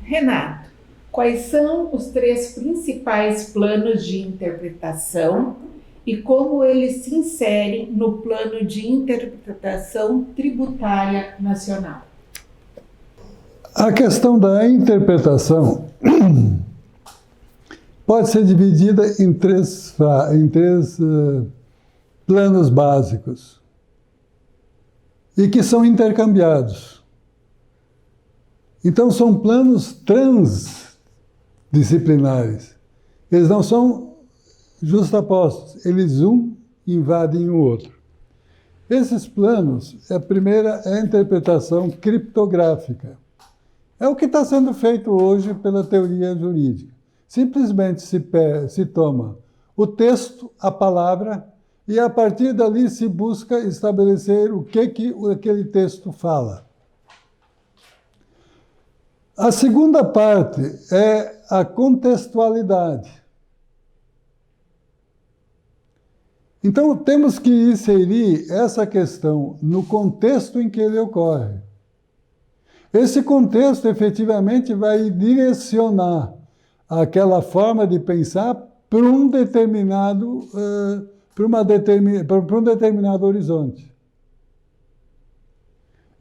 Renato, quais são os três principais planos de interpretação e como eles se inserem no plano de interpretação tributária nacional? A questão da interpretação pode ser dividida em três planos básicos e que são intercambiados. Então, são planos transdisciplinares. Eles não são justapostos, eles invadem o outro. Esses planos, a primeira é a interpretação criptográfica. É o que está sendo feito hoje pela teoria jurídica. Simplesmente se toma o texto, a palavra, e a partir dali se busca estabelecer o que aquele texto fala. A segunda parte é a contextualidade. Então, temos que inserir essa questão no contexto em que ele ocorre. Esse contexto, efetivamente, vai direcionar aquela forma de pensar para um determinado horizonte.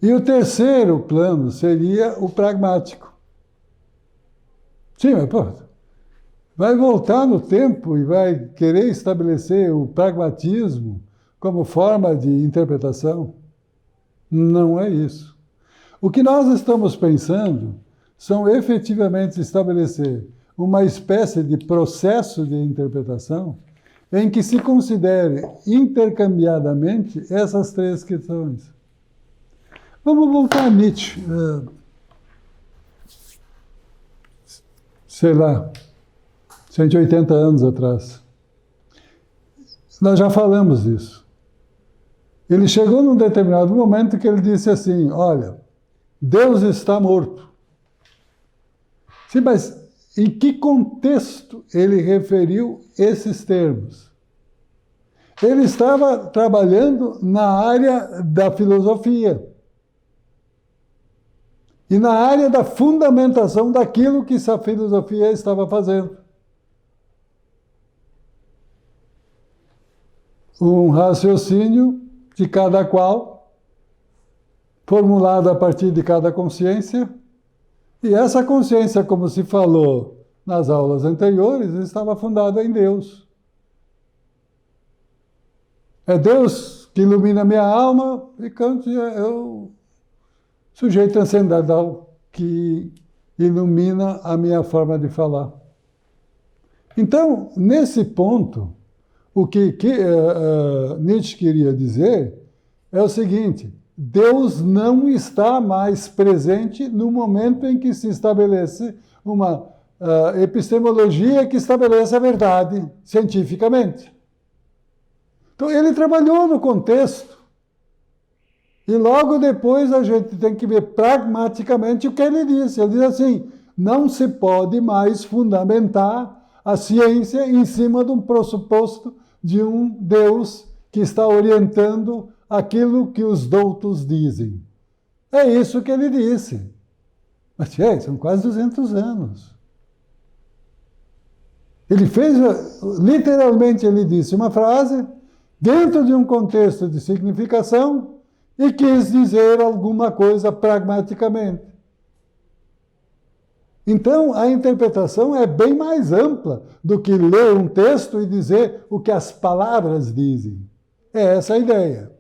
E o terceiro plano seria o pragmático. Sim, mas vai voltar no tempo e vai querer estabelecer o pragmatismo como forma de interpretação? Não é isso. O que nós estamos pensando são efetivamente estabelecer uma espécie de processo de interpretação em que se considere intercambiadamente essas três questões. Vamos voltar a Nietzsche. Sei lá, 180 anos atrás. Nós já falamos disso. Ele chegou num determinado momento que ele disse assim, olha, Deus está morto. Sim, mas em que contexto ele referiu esses termos? Ele estava trabalhando na área da filosofia e na área da fundamentação daquilo que essa filosofia estava fazendo. Um raciocínio de cada qual, formulado a partir de cada consciência, e essa consciência, como se falou nas aulas anteriores, estava fundada em Deus. É Deus que ilumina a minha alma, e Kant é o sujeito transcendental que ilumina a minha forma de falar. Então, nesse ponto, o que Nietzsche queria dizer é o seguinte: Deus não está mais presente no momento em que se estabelece uma epistemologia que estabelece a verdade cientificamente. Então, ele trabalhou no contexto. E logo depois a gente tem que ver pragmaticamente o que ele disse. Ele diz assim, não se pode mais fundamentar a ciência em cima de um pressuposto de um Deus que está orientando aquilo que os doutos dizem. É isso que ele disse. Mas, são quase 200 anos. Ele fez, literalmente ele disse uma frase dentro de um contexto de significação e quis dizer alguma coisa pragmaticamente. Então, a interpretação é bem mais ampla do que ler um texto e dizer o que as palavras dizem. É essa a ideia.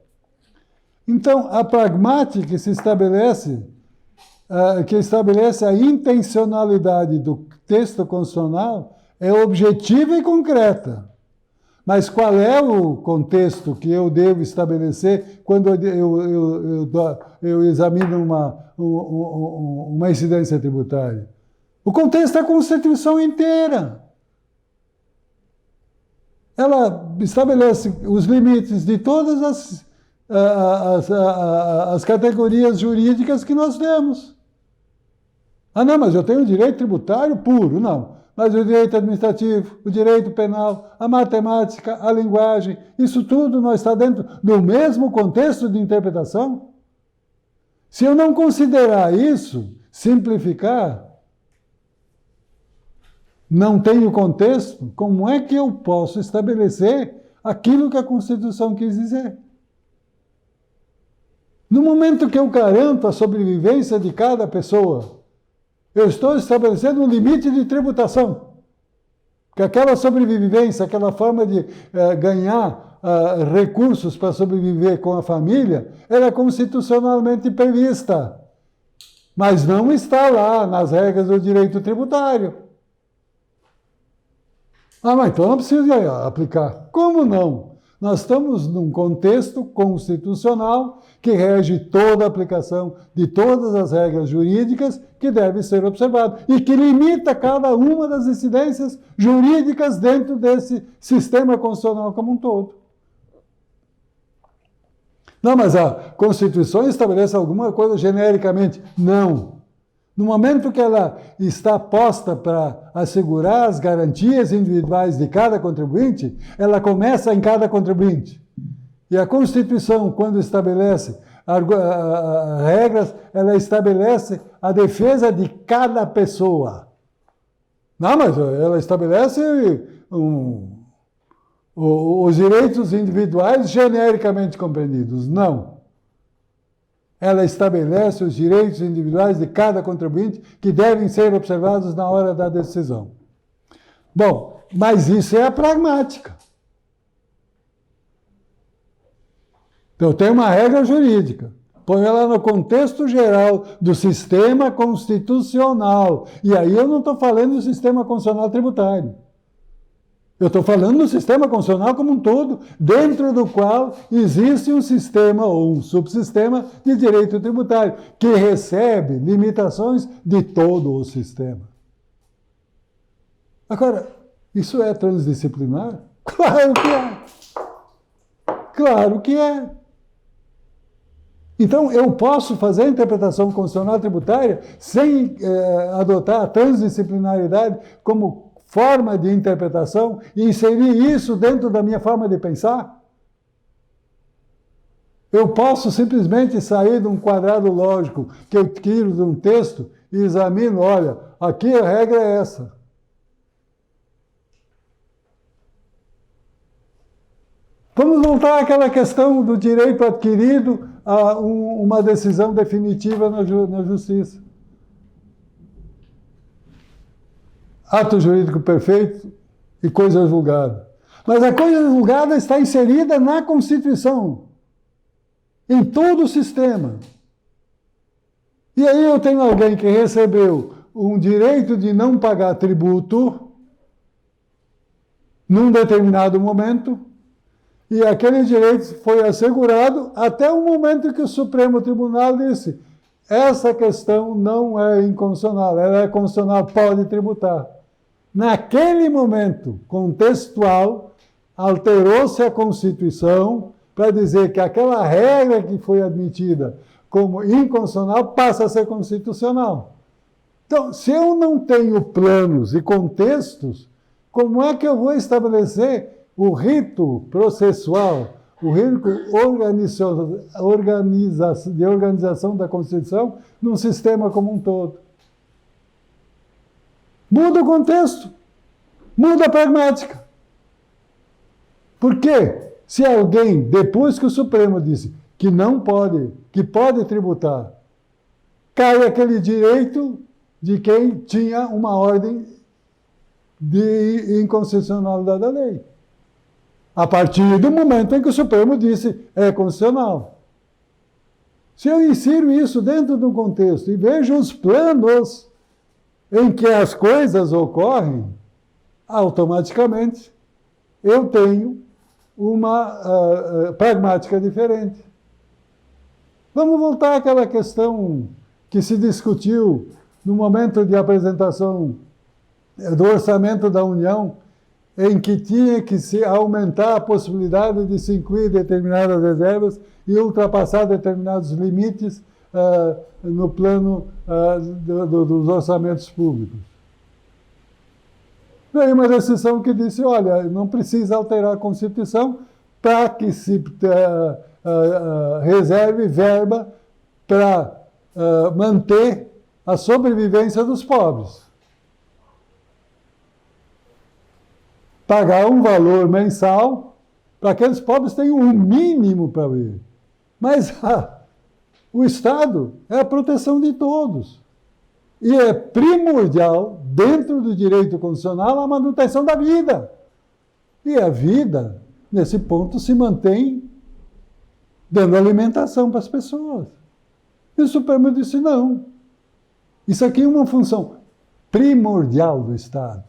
Então, a pragmática que estabelece a intencionalidade do texto constitucional é objetiva e concreta. Mas qual é o contexto que eu devo estabelecer quando eu examino uma incidência tributária? O contexto é a Constituição inteira. Ela estabelece os limites de todas as categorias jurídicas que nós temos. Ah, não, mas eu tenho o direito tributário puro. Não. Mas o direito administrativo, o direito penal, a matemática, a linguagem, isso tudo não está dentro do mesmo contexto de interpretação? Se eu não considerar isso, simplificar, não tenho contexto, como é que eu posso estabelecer aquilo que a Constituição quis dizer? No momento que eu garanto a sobrevivência de cada pessoa, eu estou estabelecendo um limite de tributação. Porque aquela sobrevivência, aquela forma de ganhar recursos para sobreviver com a família, ela é constitucionalmente prevista. Mas não está lá nas regras do direito tributário. Ah, mas então não precisa aplicar. Como não? Nós estamos num contexto constitucional que rege toda a aplicação de todas as regras jurídicas que devem ser observadas e que limita cada uma das incidências jurídicas dentro desse sistema constitucional como um todo. Não, mas a Constituição estabelece alguma coisa genericamente? Não. No momento que ela está posta para assegurar as garantias individuais de cada contribuinte, ela começa em cada contribuinte. E a Constituição, quando estabelece regras, ela estabelece a defesa de cada pessoa. Não, mas ela estabelece os direitos individuais genericamente compreendidos. Não. Ela estabelece os direitos individuais de cada contribuinte que devem ser observados na hora da decisão. Bom, mas isso é a pragmática. Então, tem uma regra jurídica. Põe ela no contexto geral do sistema constitucional. E aí eu não estou falando do sistema constitucional tributário. Eu estou falando do sistema constitucional como um todo, dentro do qual existe um sistema ou um subsistema de direito tributário, que recebe limitações de todo o sistema. Agora, isso é transdisciplinar? Claro que é. Claro que é. Então, eu posso fazer a interpretação constitucional tributária sem adotar a transdisciplinaridade como forma de interpretação e inserir isso dentro da minha forma de pensar? Eu posso simplesmente sair de um quadrado lógico que eu tiro de um texto e examino, olha, aqui a regra é essa. Vamos voltar àquela questão do direito adquirido a uma decisão definitiva na justiça. Ato jurídico perfeito e coisa julgada. Mas a coisa julgada está inserida na Constituição, em todo o sistema. E aí eu tenho alguém que recebeu um direito de não pagar tributo num determinado momento, e aquele direito foi assegurado até o momento que o Supremo Tribunal disse: essa questão não é inconstitucional, ela é constitucional, pode tributar. Naquele momento contextual, alterou-se a Constituição para dizer que aquela regra que foi admitida como inconstitucional passa a ser constitucional. Então, se eu não tenho planos e contextos, como é que eu vou estabelecer o rito processual, o rito de organização da Constituição num sistema como um todo? Muda o contexto, muda a pragmática. Por quê? Se alguém, depois que o Supremo disse que não pode, que pode tributar, cai aquele direito de quem tinha uma ordem de inconstitucionalidade da lei. A partir do momento em que o Supremo disse é constitucional. Se eu insiro isso dentro do contexto e vejo os planos em que as coisas ocorrem, automaticamente eu tenho uma pragmática diferente. Vamos voltar àquela questão que se discutiu no momento de apresentação do orçamento da União, em que tinha que se aumentar a possibilidade de se incluir determinadas reservas e ultrapassar determinados limites no plano dos orçamentos públicos. Veio uma decisão que disse, olha, não precisa alterar a Constituição para que se reserve verba para manter a sobrevivência dos pobres. pagar um valor mensal para que aqueles pobres tenham um mínimo para viver. Mas o Estado é a proteção de todos. E é primordial, dentro do direito constitucional, a manutenção da vida. E a vida, nesse ponto, se mantém dando alimentação para as pessoas. E o Supremo disse, não. Isso aqui é uma função primordial do Estado.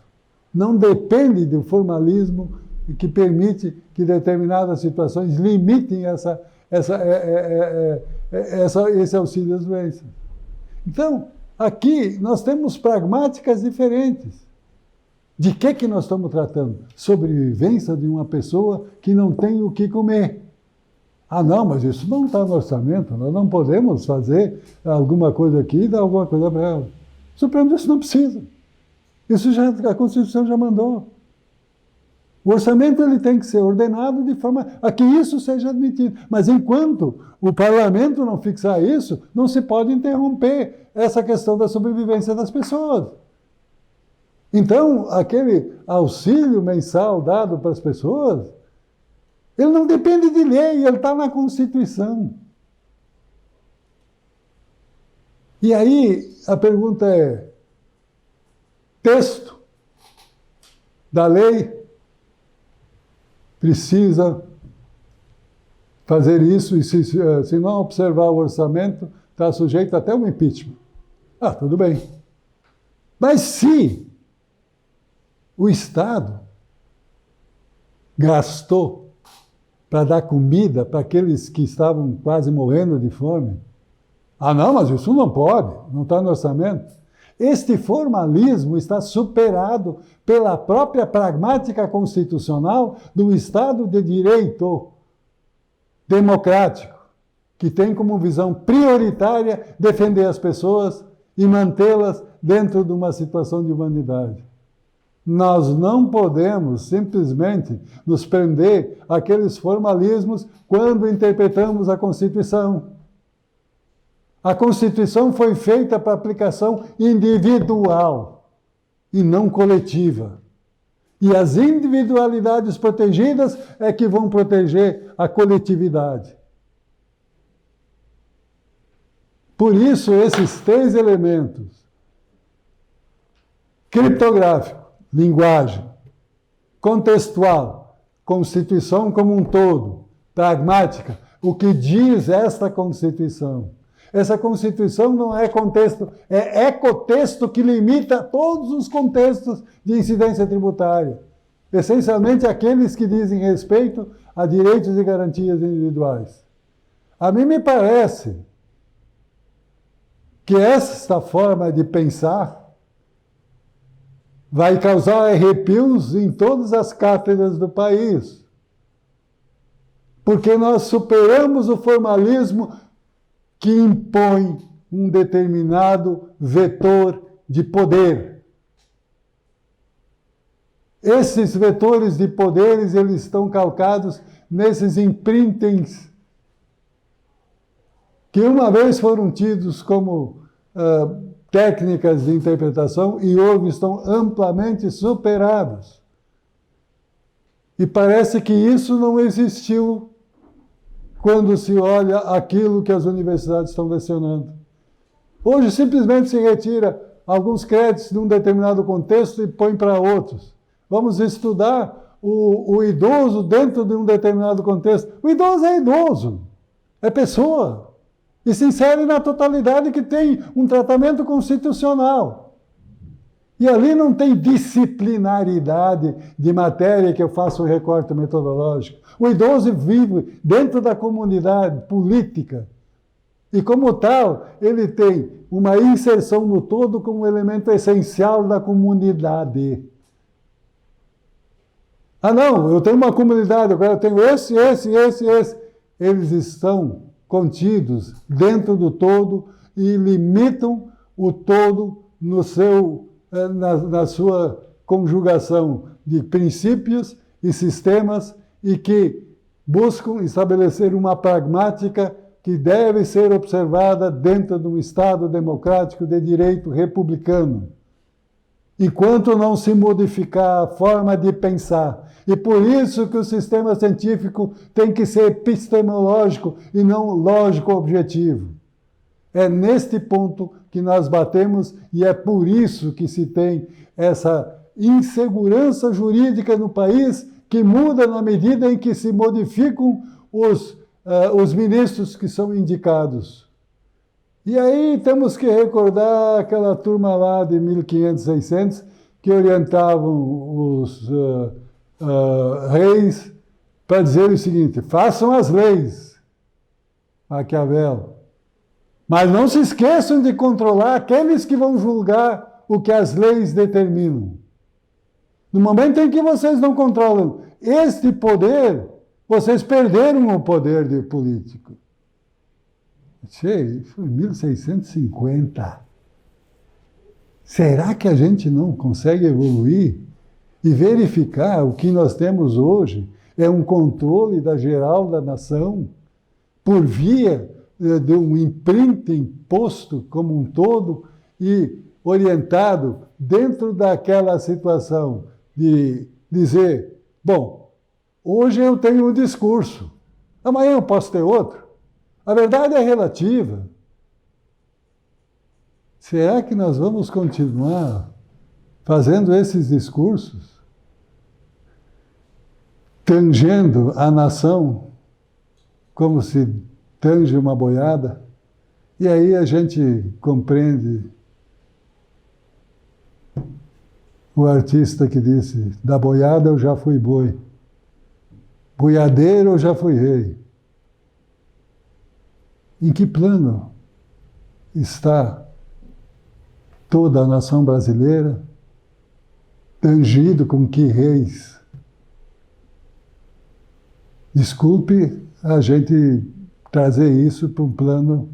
Não depende do formalismo que permite que determinadas situações limitem esse auxílio às doenças. Então, aqui nós temos pragmáticas diferentes. De que nós estamos tratando? Sobrevivência de uma pessoa que não tem o que comer. Ah, não, mas isso não está no orçamento, nós não podemos fazer alguma coisa aqui e dar alguma coisa para ela. O Supremo disse, não precisa. Isso a Constituição já mandou. O orçamento ele tem que ser ordenado de forma a que isso seja admitido. Mas enquanto o parlamento não fixar isso, não se pode interromper essa questão da sobrevivência das pessoas. Então, aquele auxílio mensal dado para as pessoas, ele não depende de lei, ele está na Constituição. E aí, a pergunta é, texto da lei precisa fazer isso, e se não observar o orçamento, está sujeito até um impeachment. Ah, tudo bem. Mas se o Estado gastou para dar comida para aqueles que estavam quase morrendo de fome, ah, não, mas isso não pode, não está no orçamento. Este formalismo está superado pela própria pragmática constitucional do Estado de Direito democrático, que tem como visão prioritária defender as pessoas e mantê-las dentro de uma situação de humanidade. Nós não podemos simplesmente nos prender àqueles formalismos quando interpretamos a Constituição. A Constituição foi feita para aplicação individual e não coletiva. E as individualidades protegidas é que vão proteger a coletividade. Por isso, esses três elementos, criptográfico, linguagem, contextual, Constituição como um todo, pragmática, o que diz esta Constituição? Essa Constituição não é contexto, é ecotexto que limita todos os contextos de incidência tributária. Essencialmente aqueles que dizem respeito a direitos e garantias individuais. A mim me parece que esta forma de pensar vai causar arrepios em todas as cátedras do país. Porque nós superamos o formalismo que impõe um determinado vetor de poder. Esses vetores de poderes, eles estão calcados nesses imprintings que uma vez foram tidos como técnicas de interpretação e hoje estão amplamente superados. E parece que isso não existiu quando se olha aquilo que as universidades estão lecionando. Hoje simplesmente se retira alguns créditos de um determinado contexto e põe para outros. Vamos estudar o idoso dentro de um determinado contexto. O idoso é idoso, é pessoa. E se insere na totalidade que tem um tratamento constitucional. E ali não tem disciplinaridade de matéria que eu faça um recorte metodológico. O idoso vive dentro da comunidade política. E como tal, ele tem uma inserção no todo como um elemento essencial da comunidade. Ah, não, eu tenho uma comunidade, agora eu tenho esse. Eles estão contidos dentro do todo e limitam o todo no seu, na sua conjugação de princípios e sistemas e que buscam estabelecer uma pragmática que deve ser observada dentro de um Estado democrático de direito republicano. enquanto não se modificar a forma de pensar. E por isso que o sistema científico tem que ser epistemológico e não lógico-objetivo. É neste ponto que nós batemos e é por isso que se tem essa insegurança jurídica no país que muda na medida em que se modificam os ministros que são indicados. E aí temos que recordar aquela turma lá de 1500, 600, que orientavam os reis para dizer o seguinte: façam as leis, Maquiavel, mas não se esqueçam de controlar aqueles que vão julgar o que as leis determinam. No momento em que vocês não controlam este poder, vocês perderam o poder de político. Isso foi em 1650. Será que a gente não consegue evoluir e verificar o que nós temos hoje é um controle da geral da nação por via de um imprinting posto como um todo e orientado dentro daquela situação de dizer, bom, hoje eu tenho um discurso, amanhã eu posso ter outro. A verdade é relativa. Será que nós vamos continuar fazendo esses discursos, tangendo a nação como se tange uma boiada? E aí a gente compreende o artista que disse: da boiada eu já fui boi, boiadeiro eu já fui rei. Em que plano está toda a nação brasileira, tangido com que reis? Desculpe a gente trazer isso para um plano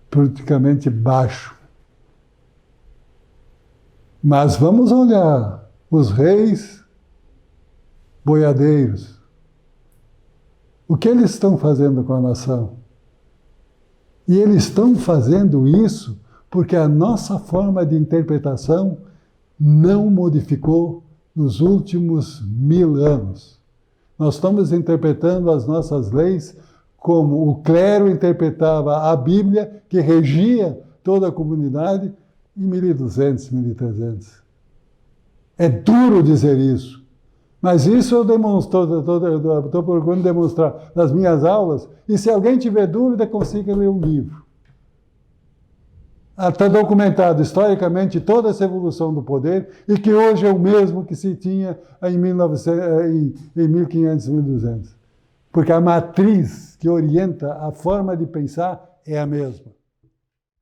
politicamente baixo. Mas vamos olhar os reis boiadeiros. O que eles estão fazendo com a nação? E eles estão fazendo isso porque a nossa forma de interpretação não modificou nos últimos 1000 anos. Nós estamos interpretando as nossas leis como o clero interpretava a Bíblia, que regia toda a comunidade, em 1200, 1300. É duro dizer isso, mas isso eu estou procurando demonstrar nas minhas aulas, e se alguém tiver dúvida, consiga ler um livro. Está documentado historicamente toda essa evolução do poder, e que hoje é o mesmo que se tinha em 1500, 1200. Porque a matriz que orienta a forma de pensar é a mesma.